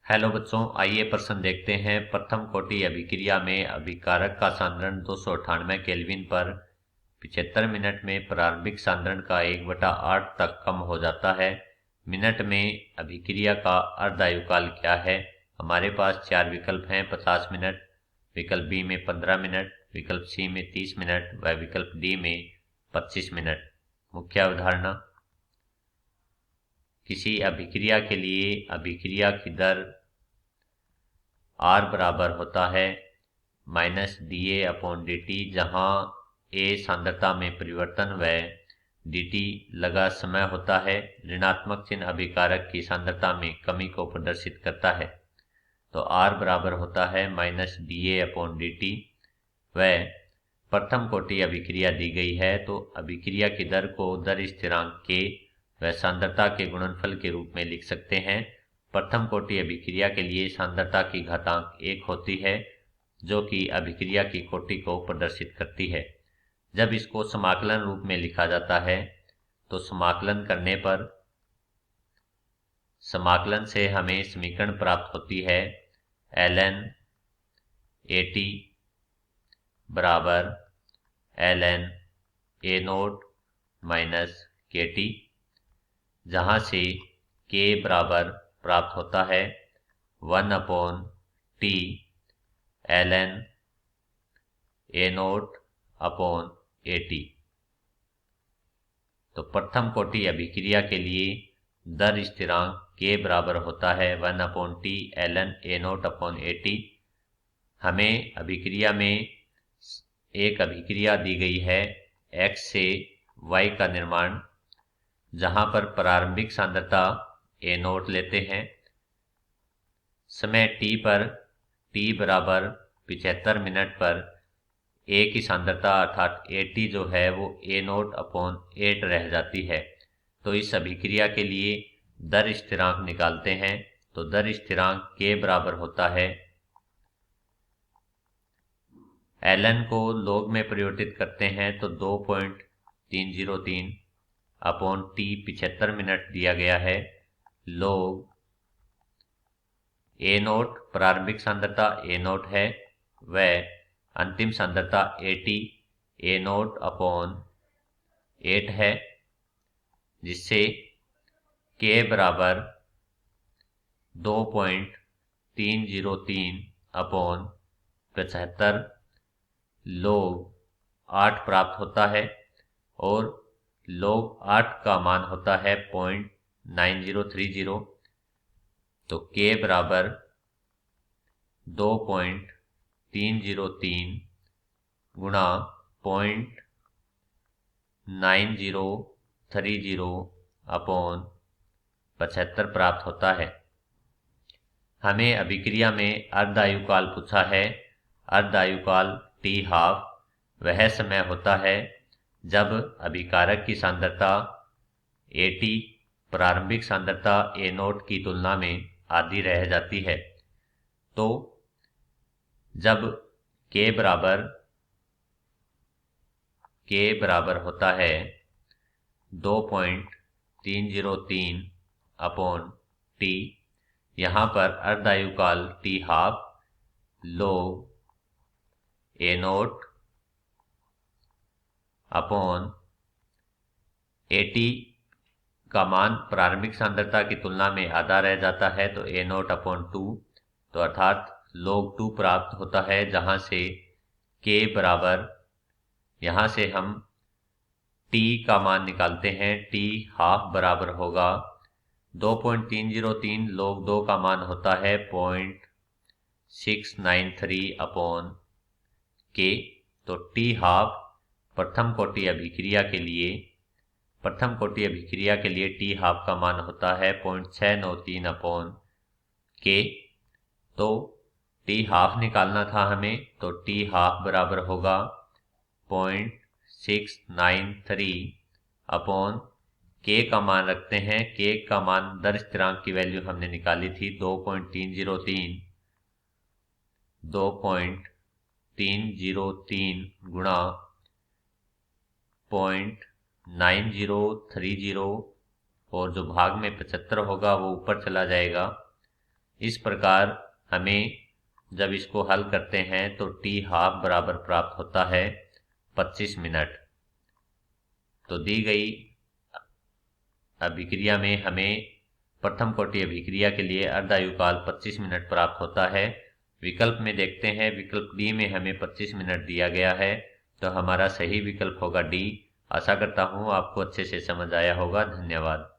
Hello बच्चों, आइए प्रश्न देखते हैं। प्रथम कोटि अभिक्रिया में अभिकारक का सांद्रण 298 केल्विन पर 75 मिनट में प्रारंभिक सांद्रण का 1/8 तक कम हो जाता है। मिनट में अभिक्रिया का अर्धायुकाल क्या है? हमारे पास चार विकल्प हैं: 50 मिनट, विकल्प बी में 15 मिनट, विकल्प सी में 30 मिनट व विकल्प डी में 25 मिनट। मुख्य अवधारणा: किसी अभिक्रिया के लिए अभिक्रिया की दर R बराबर होता है -dA/dt, जहाँ A सांद्रता में परिवर्तन व dt लगा समय होता है। ऋणात्मक चिन्ह अभिकारक की सांद्रता में कमी को प्रदर्शित करता है। तो R बराबर होता है -dA/dt। व प्रथम कोटि अभिक्रिया दी गई है, तो अभिक्रिया की दर को दर स्थिरांक K व सांद्रता के गुणनफल के रूप में लिख सकते हैं। प्रथम कोटि अभिक्रिया के लिए सांद्रता की घातांक 1 होती है, जो कि अभिक्रिया की कोटि को प्रदर्शित करती है। जब इसको समाकलन रूप में लिखा जाता है तो समाकलन करने पर समाकलन से हमें समीकरण प्राप्त होती है ln AT बराबर ln A0 माइनस KT, जहाँ से K बराबर प्राप्त होता है 1/T ln A0/AT। तो प्रथम कोटि अभिक्रिया के लिए दर स्थिरांक K बराबर होता है 1/T ln A0/AT। हमें अभिक्रिया में एक अभिक्रिया दी गई है X से Y का निर्माण, जहाँ पर प्रारंभिक सांद्रता A0 लेते हैं। समय t पर t बराबर 75 मिनट पर A की सांद्रता अर्थात AT जो है वो A0/8 रह जाती है। तो इस अभिक्रिया के लिए दर स्थिरांक निकालते हैं। तो दर स्थिरांक K बराबर होता है, ln को log में परिवर्तित करते हैं तो 2.303 अपॉन T 75 मिनट दिया गया है, log A0 प्रारंभिक सांद्रता A0 है व अंतिम सांद्रता AT A0/8 है, जिससे K बराबर 2.303 अपॉन 75 log 8 प्राप्त होता है और log 8 का मान होता है 0.9030। तो K बराबर 2.303 गुणा 0.9030 अपॉन 75 प्राप्त होता है। हमें अभिक्रिया में अर्धायुकाल पूछा है। अर्धायुकाल T½ वह समय होता है जब अभिकारक की सांद्रता AT प्रारंभिक सांद्रता A0 की तुलना में आधी रह जाती है। तो जब K बराबर होता है 2.303 अपॉन T, यहाँ पर अर्धायुकाल T½ log A0 upon AT का मान प्रारंभिक सांद्रता की तुलना में आधा रह जाता है, तो A0/2, तो अर्थात log 2 प्राप्त होता है, जहां से K बराबर, यहाँ से हम T का मान निकालते हैं। T½ बराबर होगा 2.303 log 2 का मान होता है 0.693 अपॉन K। तो T½ प्रथम कोटि अभिक्रिया के लिए T½ का मान होता है 0.693 अपॉन K। तो T½ निकालना था हमें, तो T½ बराबर होगा 0.693 अपॉन K का मान रखते हैं। K का मान दर स्थिरांक की वैल्यू हमने निकाली थी 2.303 गुणा 0.9030 और जो भाग में 75 होगा वो ऊपर चला जाएगा। इस प्रकार हमें जब इसको हल करते हैं तो टी हाफ बराबर प्राप्त होता है 25 मिनट। तो दी गई अभिक्रिया में हमें प्रथम कोटि अभिक्रिया के लिए अर्धायुकाल 25 मिनट प्राप्त होता है। विकल्प में देखते हैं, विकल्प डी में हमें 25 मिनट दिया गया है, तो हमारा सही विकल्प होगा डी। आशा करता हूँ आपको अच्छे से समझ आया होगा। धन्यवाद।